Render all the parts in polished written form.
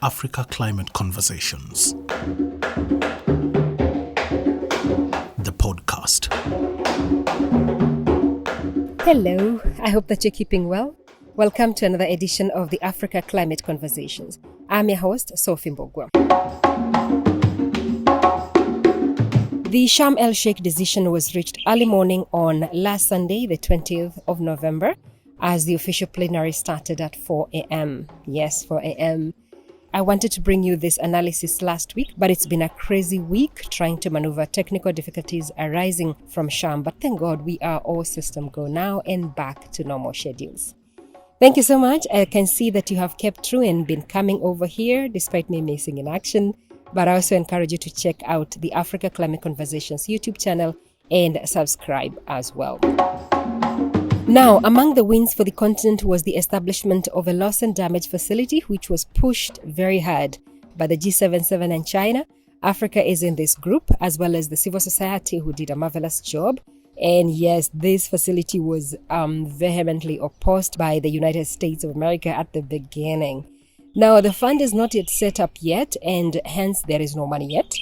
Africa Climate Conversations. The podcast. Hello, I hope that you're keeping well. Welcome to another edition of the Africa Climate Conversations. I'm your host, Sophie Mbogwa. The Sharm el-Sheikh decision was reached early morning on last Sunday, the 20th of November, as the official plenary started at 4 a.m. Yes, 4 a.m. I wanted to bring you this analysis last week, but it's been a crazy week trying to maneuver technical difficulties arising from Sharm. But thank God we are all system go now and back to normal schedules. Thank you so much. I can see that you have kept true and been coming over here despite me missing in action. But I also encourage you to check out the Africa Climate Conversations YouTube channel and subscribe as well. Now, among the wins for the continent was the establishment of a loss and damage facility, which was pushed very hard by the G77 and China. Africa is in this group, as well as the civil society, who did a marvelous job. And yes, this facility was vehemently opposed by the United States of America at the beginning. Now, the fund is not yet set up yet, and hence there is no money yet.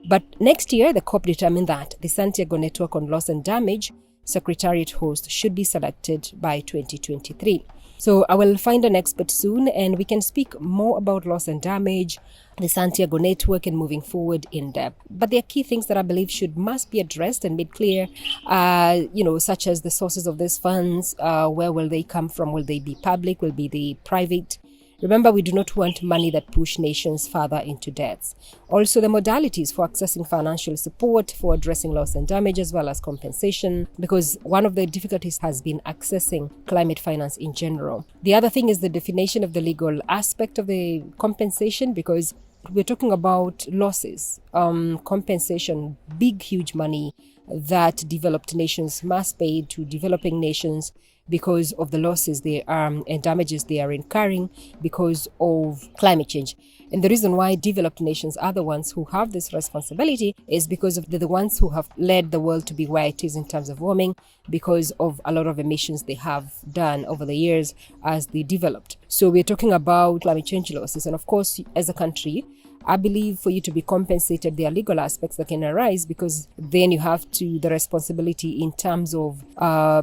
But next year, the COP determined that the Santiago Network on Loss and Damage Secretariat host should be selected by 2023. So I will find an expert soon, and we can speak more about loss and damage, the Santiago Network, and moving forward in depth. But there are key things that I believe must be addressed and made clear, such as the sources of these funds, where will they come from? Will they be public? Will they be private? Remember, we do not want money that push nations further into debts. Also, the modalities for accessing financial support for addressing loss and damage, as well as compensation, because one of the difficulties has been accessing climate finance in general. The other thing is the definition of the legal aspect of the compensation, because we're talking about losses, compensation, big, huge money that developed nations must pay to developing nations because of the losses they are and damages they are incurring because of climate change. And the reason why developed nations are the ones who have this responsibility is because of the ones who have led the world to be where it is in terms of warming, because of a lot of emissions they have done over the years as they developed. So we're talking about climate change losses. And of course, as a country, I believe for you to be compensated, there are legal aspects that can arise, because then you have the responsibility in terms of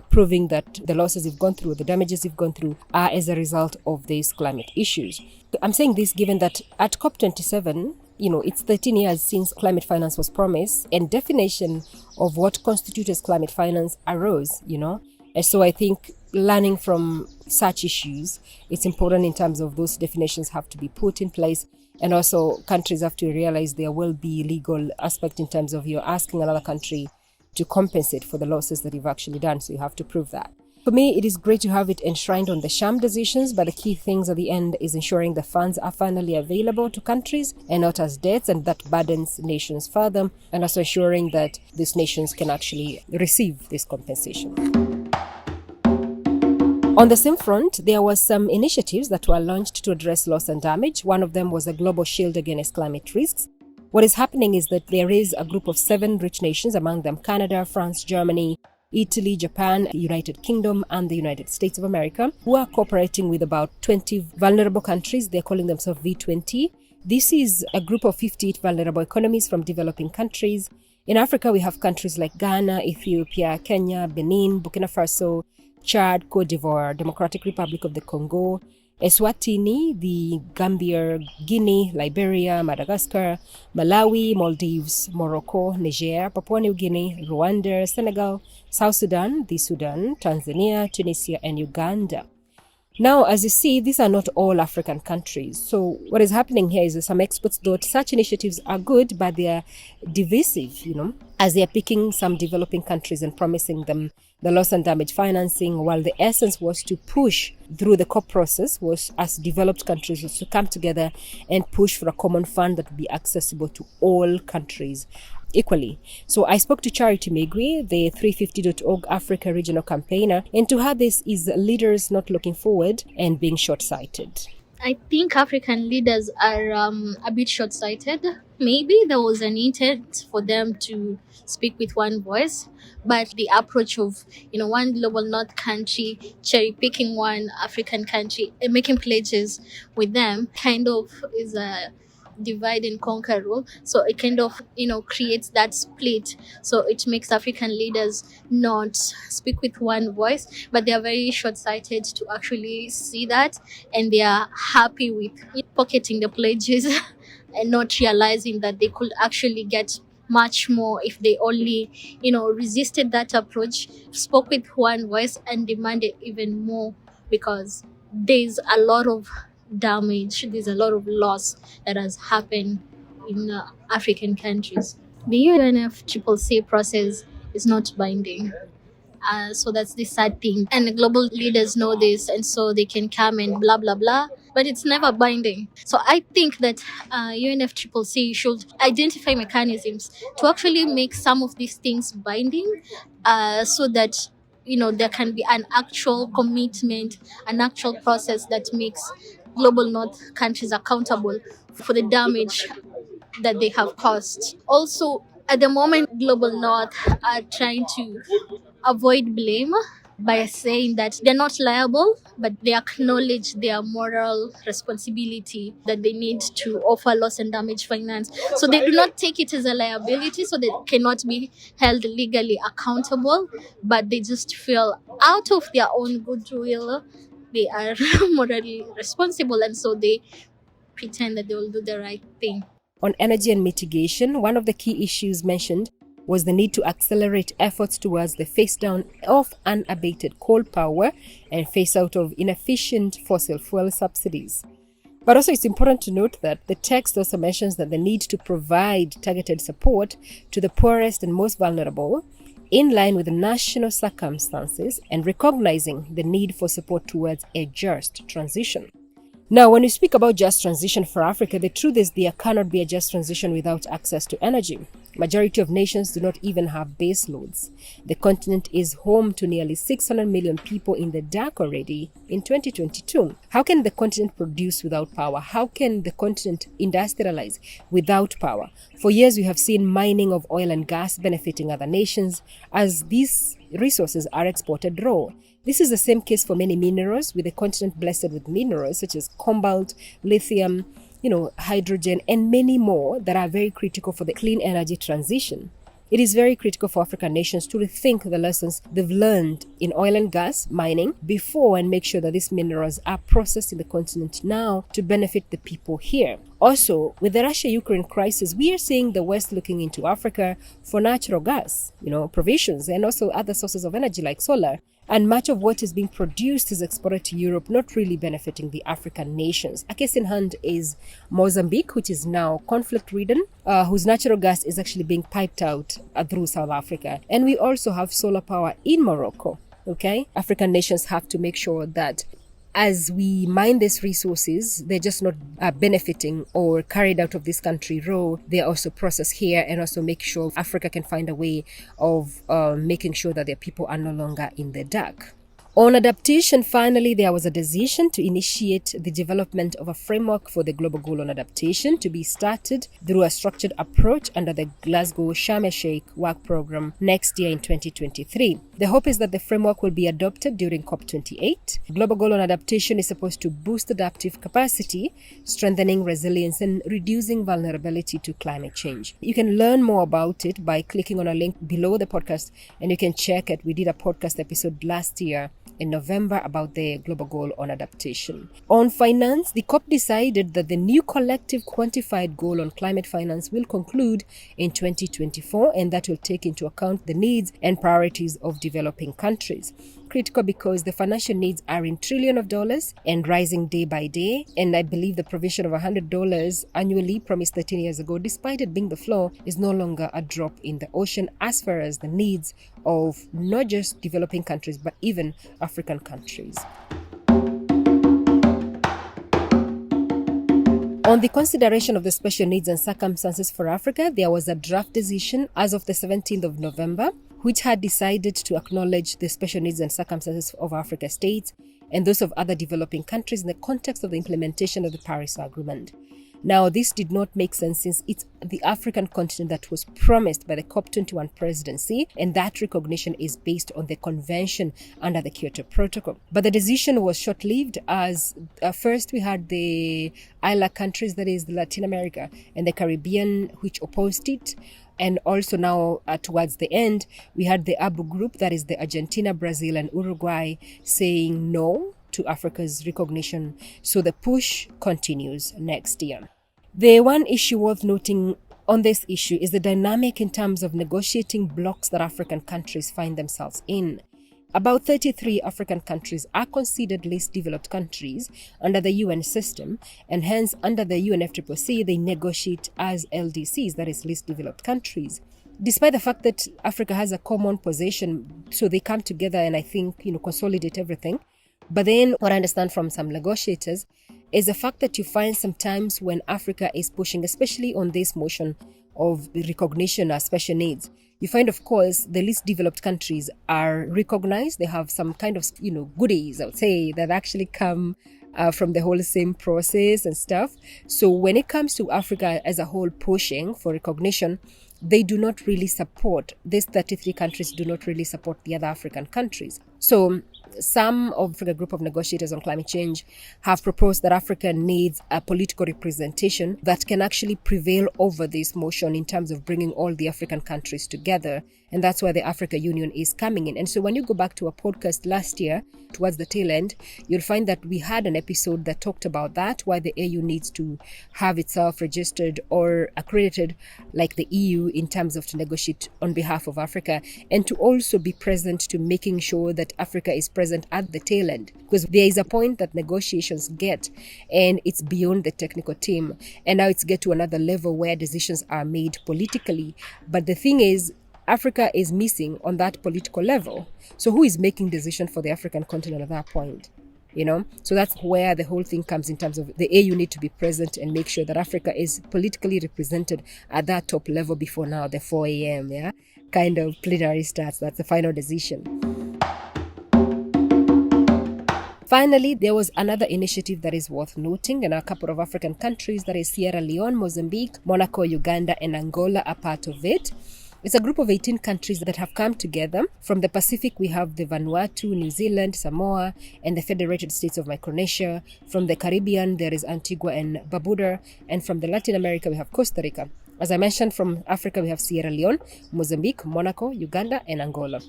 proving that the losses you've gone through, the damages you've gone through are as a result of these climate issues. I'm saying this given that at COP27, it's 13 years since climate finance was promised, and definition of what constitutes as climate finance arose, And so I think learning from such issues, it's important in terms of those definitions have to be put in place. And also countries have to realize there will be legal aspect in terms of you're asking another country to compensate for the losses that you've actually done. So you have to prove that. For me, it is great to have it enshrined on the Sharm decisions, but the key things at the end is ensuring the funds are finally available to countries and not as debts, and that burdens nations further, and also ensuring that these nations can actually receive this compensation. On the same front, there were some initiatives that were launched to address loss and damage. One of them was a global shield against climate risks. What is happening is that there is a group of 7 rich nations, among them Canada, France, Germany, Italy, Japan, the United Kingdom, and the United States of America, who are cooperating with about 20 vulnerable countries. They're calling themselves V20. This is a group of 58 vulnerable economies from developing countries. In Africa, we have countries like Ghana, Ethiopia, Kenya, Benin, Burkina Faso, Chad, Cote d'Ivoire, Democratic Republic of the Congo, Eswatini, the Gambia, Guinea, Liberia, Madagascar, Malawi, Maldives, Morocco, Niger, Papua New Guinea, Rwanda, Senegal, South Sudan, Tanzania, Tunisia, and Uganda. Now, as you see, these are not all African countries. So what is happening here is that some experts thought such initiatives are good, but they are divisive, as they are picking some developing countries and promising them the loss and damage financing, while the essence was to push through the COP process, was as developed countries was to come together and push for a common fund that would be accessible to all countries equally. So I spoke to Charity Megri, the 350.org Africa regional campaigner, and to her this is leaders not looking forward and being short-sighted. I think African leaders are a bit short-sighted maybe there was an intent for them to speak with one voice, but the approach of one global north country cherry picking one African country and making pledges with them kind of is a divide and conquer rule. So it kind of creates that split. So it makes African leaders not speak with one voice, but they are very short-sighted to actually see that, and they are happy with pocketing the pledges and not realizing that they could actually get much more if they only resisted that approach, spoke with one voice, and demanded even more, because there's a lot of damage, there's a lot of loss that has happened in African countries. The UNFCCC process is not binding. So that's the sad thing. And the global leaders know this, and so they can come and blah, blah, blah. But it's never binding. So I think that UNFCCC should identify mechanisms to actually make some of these things binding, so that there can be an actual commitment, an actual process that makes global north countries accountable for the damage that they have caused. Also, at the moment, global north are trying to avoid blame by saying that they're not liable, but they acknowledge their moral responsibility that they need to offer loss and damage finance. So they do not take it as a liability, so they cannot be held legally accountable, but they just feel out of their own goodwill they are morally responsible, and so they pretend that they will do the right thing. On energy and mitigation, one of the key issues mentioned was the need to accelerate efforts towards the phase down of unabated coal power and phase out of inefficient fossil fuel subsidies. But also it's important to note that the text also mentions that the need to provide targeted support to the poorest and most vulnerable in line with the national circumstances and recognizing the need for support towards a just transition. Now, when we speak about just transition for Africa, the truth is there cannot be a just transition without access to energy. Majority of nations do not even have base loads. The continent is home to nearly 600 million people in the dark already in 2022. How can the continent produce without power? How can the continent industrialize without power? For years, we have seen mining of oil and gas benefiting other nations as these resources are exported raw. This is the same case for many minerals, with the continent blessed with minerals such as cobalt, lithium, hydrogen, and many more that are very critical for the clean energy transition. It is very critical for African nations to rethink the lessons they've learned in oil and gas mining before and make sure that these minerals are processed in the continent now to benefit the people here. Also, with the Russia-Ukraine crisis, we are seeing the West looking into Africa for natural gas, provisions, and also other sources of energy like solar. And much of what is being produced is exported to Europe, not really benefiting the African nations. A case in hand is Mozambique, which is now conflict-ridden, whose natural gas is actually being piped out through South Africa. And we also have solar power in Morocco, okay? African nations have to make sure that as we mine these resources, they're just not benefiting or carried out of this country raw. They're also processed here, and also make sure Africa can find a way of making sure that their people are no longer in the dark. On adaptation, finally, there was a decision to initiate the development of a framework for the global goal on adaptation to be started through a structured approach under the Glasgow Sharm el-Sheikh work program next year in 2023. The hope is that the framework will be adopted during COP28. The global goal on adaptation is supposed to boost adaptive capacity, strengthening resilience, and reducing vulnerability to climate change. You can learn more about it by clicking on a link below the podcast, and you can check it. We did a podcast episode last year in November about the global goal on adaptation. On finance, the COP decided that the new collective quantified goal on climate finance will conclude in 2024, and that will take into account the needs and priorities of developing countries. Critical because the financial needs are in trillions of dollars and rising day by day. And I believe the provision of $100 annually promised 13 years ago, despite it being the floor, is no longer a drop in the ocean as far as the needs of not just developing countries, but even African countries. On the consideration of the special needs and circumstances for Africa, there was a draft decision as of the 17th of November, which had decided to acknowledge the special needs and circumstances of Africa states and those of other developing countries in the context of the implementation of the Paris Agreement. Now, this did not make sense since it's the African continent that was promised by the COP21 presidency, and that recognition is based on the convention under the Kyoto Protocol. But the decision was short-lived as first we had the ILA countries, that is Latin America and the Caribbean, which opposed it. And also now towards the end, we had the ABU group, that is the Argentina, Brazil and Uruguay, saying no to Africa's recognition. So the push continues next year. The one issue worth noting on this issue is the dynamic in terms of negotiating blocks that African countries find themselves in. About 33 African countries are considered least developed countries under the UN system, and hence under the UNFCCC they negotiate as LDCs, that is least developed countries. Despite the fact that Africa has a common position, so they come together and I think, consolidate everything. But then what I understand from some negotiators is the fact that you find sometimes when Africa is pushing, especially on this motion of recognition as special needs, you find, of course, the least developed countries are recognized. They have some kind of, goodies, I would say, that actually come from the whole same process and stuff. So when it comes to Africa as a whole pushing for recognition, they do not really support, these 33 countries do not really support the other African countries. So some of the group of negotiators on climate change have proposed that Africa needs a political representation that can actually prevail over this motion in terms of bringing all the African countries together. And that's why the Africa Union is coming in. And so when you go back to a podcast last year, towards the tail end, you'll find that we had an episode that talked about that, why the AU needs to have itself registered or accredited like the EU in terms of to negotiate on behalf of Africa, and to also be present to making sure that Africa is present at the tail end. Because there is a point that negotiations get and it's beyond the technical team. And now it's get to another level where decisions are made politically. But the thing is, Africa is missing on that political level. So who is making decisions for the African continent at that point? So that's where the whole thing comes in terms of the AU need to be present and make sure that Africa is politically represented at that top level before now the 4 a.m. kind of plenary starts. That's the final decision. Finally, there was another initiative that is worth noting, and a couple of African countries, that is Sierra Leone, Mozambique, Monaco, Uganda, and Angola are part of it. It's a group of 18 countries that have come together. From the Pacific, we have the Vanuatu, New Zealand, Samoa, and the Federated States of Micronesia. From the Caribbean, there is Antigua and Barbuda. And from the Latin America, we have Costa Rica. As I mentioned, from Africa, we have Sierra Leone, Mozambique, Monaco, Uganda, and Angola.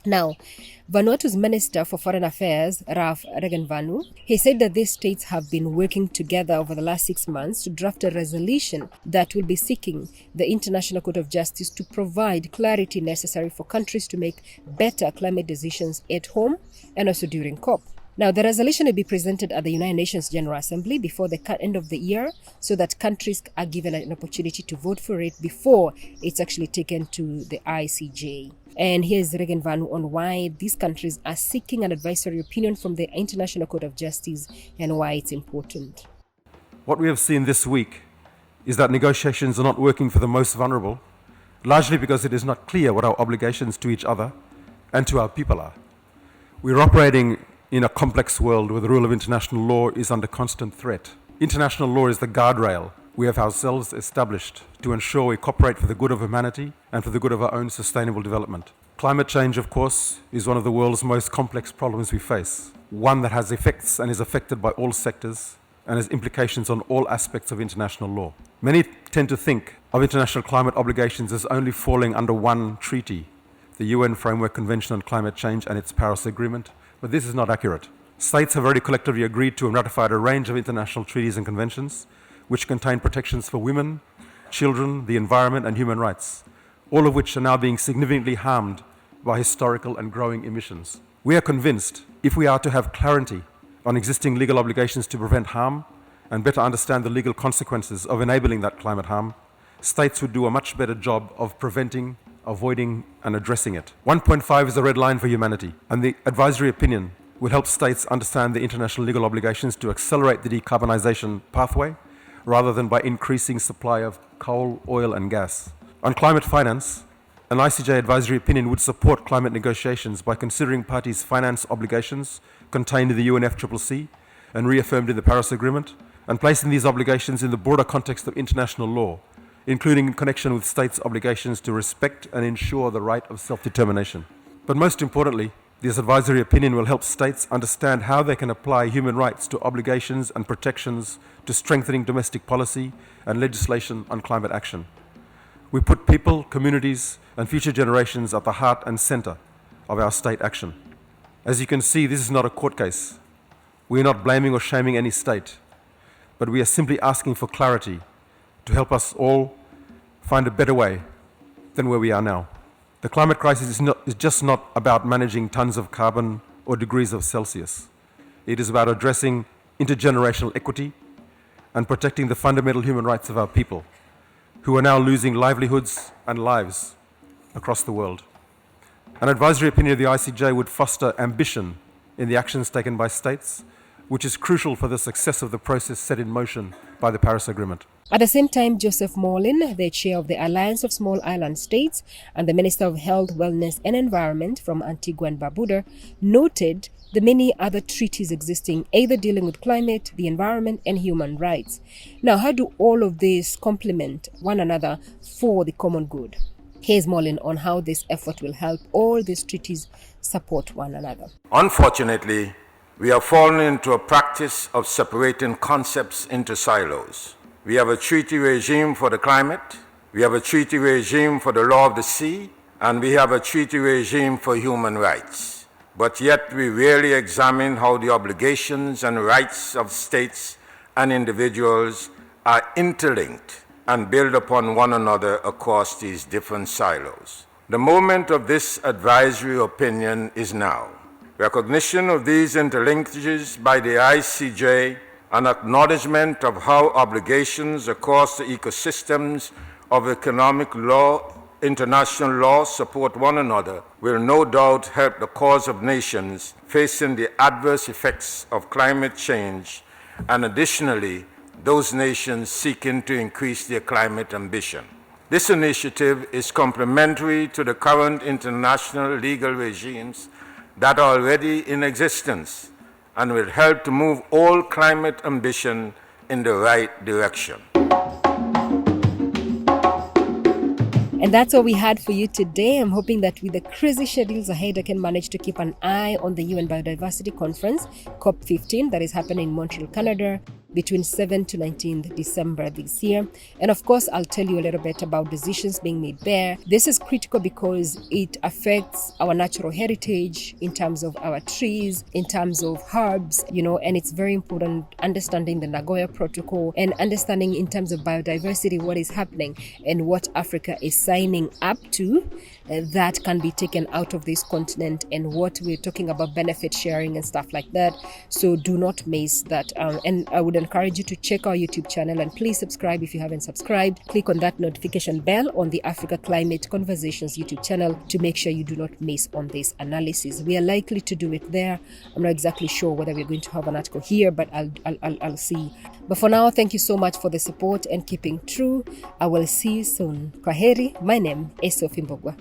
Now, Vanuatu's Minister for Foreign Affairs, Ralph Regenvanu, he said that these states have been working together over the last 6 months to draft a resolution that will be seeking the International Court of Justice to provide clarity necessary for countries to make better climate decisions at home and also during COP. Now, the resolution will be presented at the United Nations General Assembly before the end of the year so that countries are given an opportunity to vote for it before it's actually taken to the ICJ. And here's Regenvanu on why these countries are seeking an advisory opinion from the International Court of Justice and why it's important. What we have seen this week is that negotiations are not working for the most vulnerable, largely because it is not clear what our obligations to each other and to our people are. We're operating in a complex world where the rule of international law is under constant threat. International law is the guardrail we have ourselves established to ensure we cooperate for the good of humanity and for the good of our own sustainable development. Climate change, of course, is one of the world's most complex problems we face, one that has effects and is affected by all sectors and has implications on all aspects of international law. Many tend to think of international climate obligations as only falling under one treaty, the UN Framework Convention on Climate Change and its Paris Agreement, but this is not accurate. States have already collectively agreed to and ratified a range of international treaties and conventions which contain protections for women, children, the environment, and human rights, all of which are now being significantly harmed by historical and growing emissions. We are convinced if we are to have clarity on existing legal obligations to prevent harm and better understand the legal consequences of enabling that climate harm, states would do a much better job of preventing, avoiding, and addressing it. 1.5 is a red line for humanity, and the advisory opinion will help states understand the international legal obligations to accelerate the decarbonization pathway rather than by increasing supply of coal, oil, and gas. On climate finance, an ICJ advisory opinion would support climate negotiations by considering parties' finance obligations contained in the UNFCCC and reaffirmed in the Paris Agreement, and placing these obligations in the broader context of international law, including in connection with states' obligations to respect and ensure the right of self-determination. But most importantly, this advisory opinion will help states understand how they can apply human rights to obligations and protections to strengthening domestic policy and legislation on climate action. We put people, communities, and future generations at the heart and center of our state action. As you can see, this is not a court case. We are not blaming or shaming any state, but we are simply asking for clarity to help us all find a better way than where we are now. The climate crisis is just not about managing tons of carbon or degrees of Celsius. It is about addressing intergenerational equity and protecting the fundamental human rights of our people, who are now losing livelihoods and lives across the world. An advisory opinion of the ICJ would foster ambition in the actions taken by states, which is crucial for the success of the process set in motion by the Paris Agreement. At the same time, Joseph Morlin, the chair of the Alliance of Small Island States and the Minister of Health, Wellness and Environment from Antigua and Barbuda, noted the many other treaties existing, either dealing with climate, the environment, and human rights. Now, how do all of these complement one another for the common good? Here's Morlin on how this effort will help all these treaties support one another. Unfortunately, we have fallen into a practice of separating concepts into silos. We have a treaty regime for the climate, we have a treaty regime for the law of the sea, and we have a treaty regime for human rights. But yet we rarely examine how the obligations and rights of states and individuals are interlinked and build upon one another across these different silos. The moment of this advisory opinion is now. Recognition of these interlinkages by the ICJ, an acknowledgement of how obligations across the ecosystems of economic law, international law support one another, will no doubt help the cause of nations facing the adverse effects of climate change, and additionally, those nations seeking to increase their climate ambition. This initiative is complementary to the current international legal regimes that are already in existence and will help to move all climate ambition in the right direction. And that's all we had for you today. I'm hoping that with the crazy schedules ahead, I can manage to keep an eye on the UN Biodiversity Conference, COP27, that is happening in Montreal, Canada, between 7th to 19th December this year. And of course, I'll tell you a little bit about decisions being made there. This is critical because it affects our natural heritage in terms of our trees, in terms of herbs, and it's very important understanding the Nagoya Protocol and understanding in terms of biodiversity what is happening and what Africa is signing up to that can be taken out of this continent, and what we're talking about benefit sharing and stuff like that. So do not miss that. And I would encourage you to check our YouTube channel, and please subscribe if you haven't subscribed. Click on that notification bell on the Africa Climate Conversations YouTube channel to make sure you do not miss on this analysis. We are likely to do it there. I'm not exactly sure whether we're going to have an article here, but I'll see. But for now, thank you so much for the support and keeping true. I will see you soon. Kwaheri. My name is Sophie Mbogwa.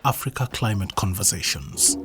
Africa Climate Conversations.